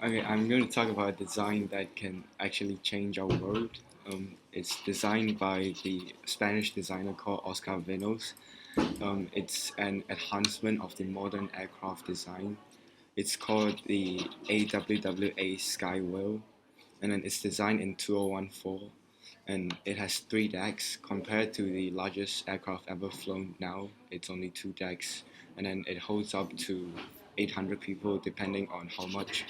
Okay, I'm going to talk about a design that can actually change our world. It's designed by the Spanish designer called Oscar Vinos. It's an enhancement of the modern aircraft design. It's called the AWWA Skywell, and then it's designed in 2014, and it has three decks compared to the largest aircraft ever flown. Now it's only two decks, and then it holds up to 800 people depending on how much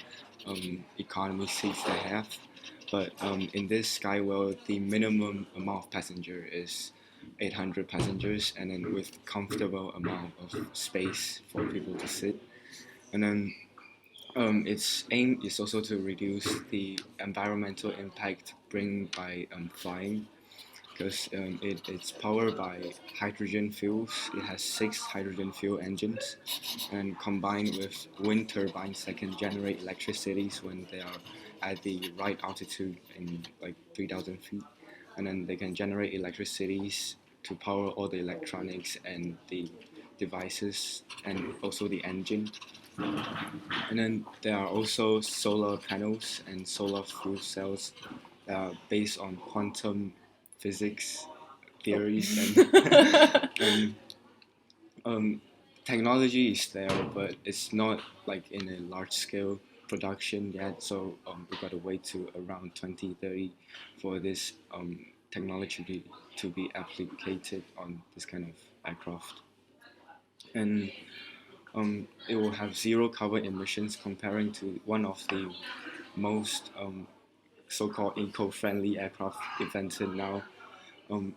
economy seats they have. But in this skywell, the minimum amount of passenger is 800 passengers, and then with comfortable amount of space for people to sit. And then its aim is also to reduce the environmental impact bring by flying, because it's powered by hydrogen fuels. It has six hydrogen fuel engines, and combined with wind turbines that can generate electricity when they are at the right altitude in like 3,000 feet, and then they can generate electricity to power all the electronics and the devices and also the engine. And then there are also solar panels and solar fuel cells that are based on quantum physics theories and um, technology is there, but it's not like in a large scale production yet. So we got to wait to around 2030 for this technology to be applied on this kind of aircraft. And it will have zero carbon emissions comparing to one of the most so-called eco-friendly aircraft invented now. Um,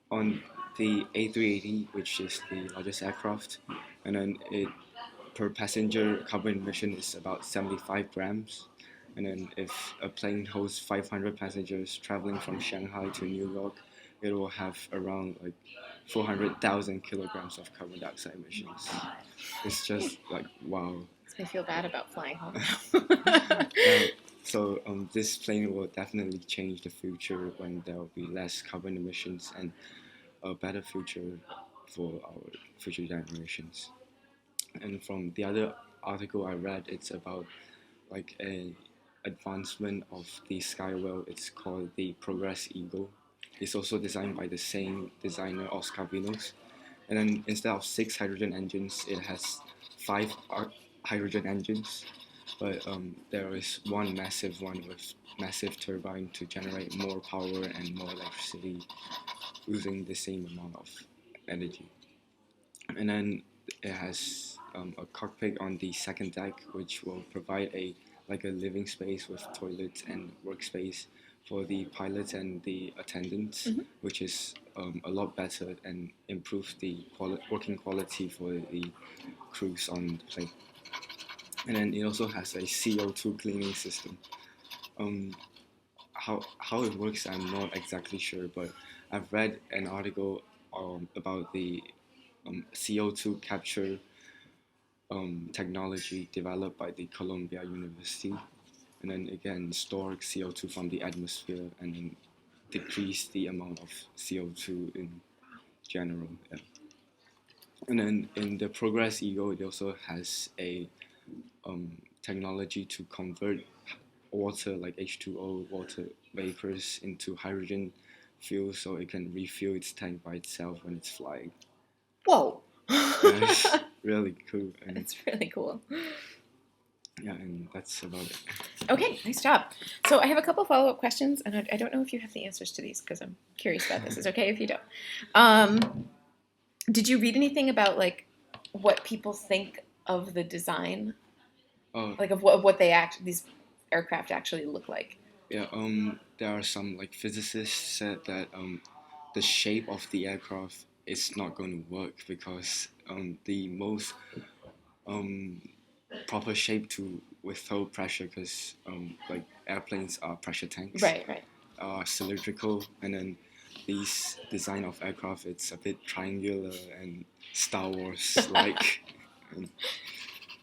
on the A380, which is the largest aircraft, and then it per passenger carbon emission is about 75 grams. And then if a plane holds 500 passengers traveling from Shanghai to New York, it will have around like 400,000 kilograms of carbon dioxide emissions. It's just like wow. Makes me feel bad about flying home. So this plane will definitely change the future when there will be less carbon emissions and a better future for our future generations. And from the other article I read, it's about like a advancement of the Skywell. It's called the Progress Eagle. It's also designed by the same designer Oscar Vinos. And then instead of six hydrogen engines, it has five hydrogen engines. But there is one massive one with massive turbine to generate more power and more electricity using the same amount of energy. And then it has a cockpit on the second deck, which will provide a like a living space with toilets and workspace for the pilots and the attendants, which is a lot better and improves the working quality for the crews on the plane. And then it also has a CO2 cleaning system. Um, how it works, I'm not exactly sure, but I've read an article about the CO2 capture technology developed by the Columbia University, and then again store CO2 from the atmosphere and then decrease the amount of CO2 in general. Yeah. And then in the Progress Eagle, it also has a technology to convert water like H2O water vapors into hydrogen fuel, so it can refuel its tank by itself when it's flying. Whoa! That's really cool. And It's really cool. yeah, and that's about it. Okay, nice job. So I have a couple follow-up questions, and I don't know if you have the answers to these because I'm curious about this. It's okay if you don't. Did you read anything about like what people think of the design, Oh, like of what they these aircraft actually look like? yeah. There are some like physicists said that the shape of the aircraft is not going to work because the most um proper shape to withhold pressure, because like airplanes are pressure tanks, Right, right. are cylindrical, and then these design of aircraft it's a bit triangular and Star Wars like. And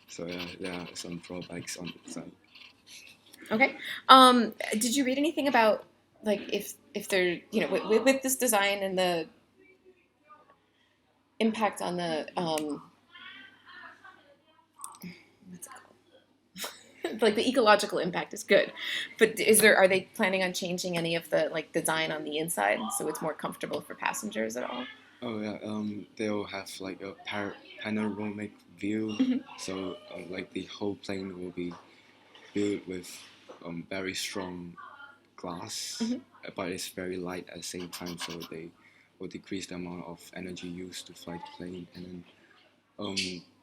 so yeah, there are some drawbacks on the design. Okay. Did you read anything about like if they're with this design and the impact on the what's it called? like the ecological impact is good, but are they planning on changing any of the like design on the inside so it's more comfortable for passengers at all? Oh yeah, they'll have like a panoramic view, Hmm. so like the whole plane will be built with very strong glass, Hmm. but it's very light at the same time, so they will decrease the amount of energy used to fly the plane, and then um,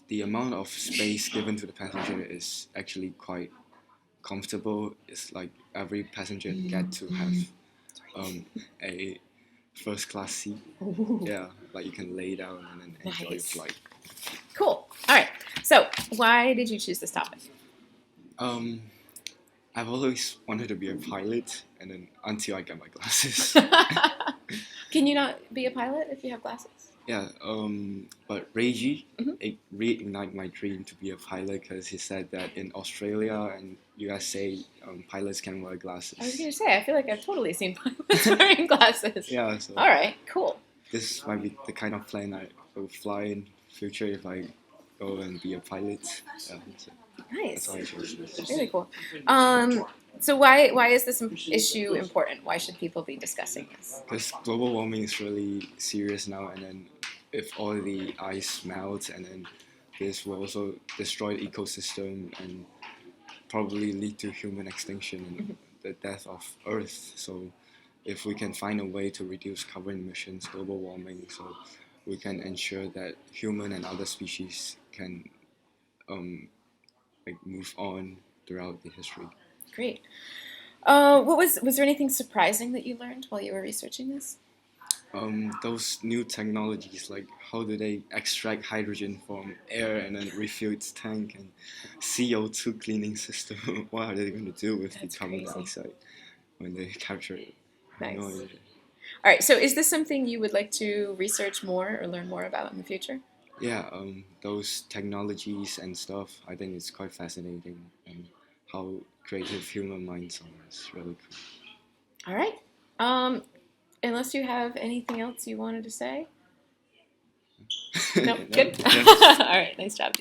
the amount of space given to the passenger is actually quite comfortable. It's like every passenger get to have um, a first class seat. Ooh, Yeah, like you can lay down and then enjoy your nice. flight. Cool. All right. So, why did you choose this topic? Um, I've always wanted to be a pilot, and then until I get my glasses. Can you not be a pilot if you have glasses? Yeah, but Reggie, Mhm. it reignited my dream to be a pilot because he said that in Australia and USA, pilots can wear I was glasses. gonna say, I feel like I've totally seen pilots wearing glasses. Yeah, so All right, cool. this might be the kind of plane I will fly in future if I go and be a pilot. Yeah, so that's Nice. why I chose this. Really cool. So why is this issue important? Why should people be discussing this? Because global warming is really serious now, and then if all the ice melts, and then this will also destroy the ecosystem and probably lead to human extinction and the death of Earth. So, if we can find a way to reduce carbon emissions, global warming, so we can ensure that human and other species can like move on throughout the history. Great. Was there anything surprising that you learned while you were researching this? Those new technologies, like how do they extract hydrogen from air and then refill its tank, and CO2 cleaning system? What are they going to do with That's the carbon crazy. dioxide when they capture it? I have no Nice. idea. All right. So is this something you would like to research more or learn more about in the future? Yeah, those technologies and stuff, I think it's quite fascinating, and how creative human minds are. It's really All right. Um, Unless you have anything else you wanted to say. cool. No, No, good. yeah. All right. Nice job.